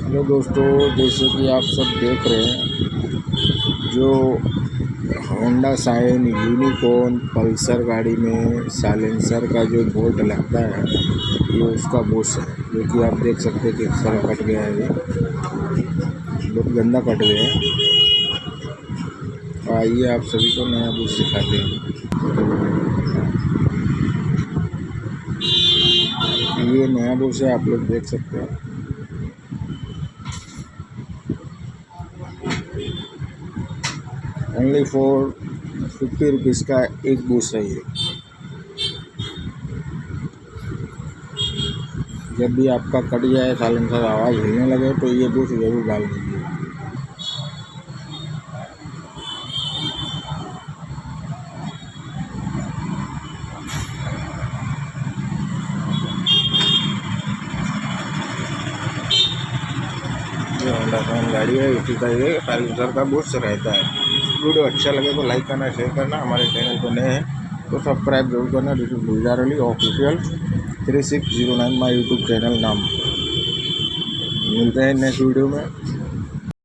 Hello दोस्तों, जैसे कि आप सब देख रहे हैं, जो होंडा शाइन, यूनिकॉर्न, पल्सर गाड़ी में साइलेंसर का जो बोल्ट लगता है, ये उसका बुश है। जो कि आप देख सकते हैं किस तरह कट गया है। ये बहुत गंदा कट गया है। आइए आप सभी को नया बुश दिखाते हैं। ये नया बुश है, आप लोग देख सकते हैं। ओनली फॉर 50 रुपीज़ का एक बुश है ये। जब भी आपका कट जाए, साइलेंसर आवाज़ हिलने लगे, तो ये बुश जरूर डाल दीजिए। ये होंडा शाइन गाड़ी है, इसी का ये साइलेंसर का बुश रहता है। वीडियो अच्छा लगे तो लाइक करना, शेयर करना। हमारे चैनल पर नए हैं तो सब्सक्राइब जरूर करना। This is Gulzar Ali official 3609 my YouTube channel नाम। मिलते हैं नेक्स्ट वीडियो में।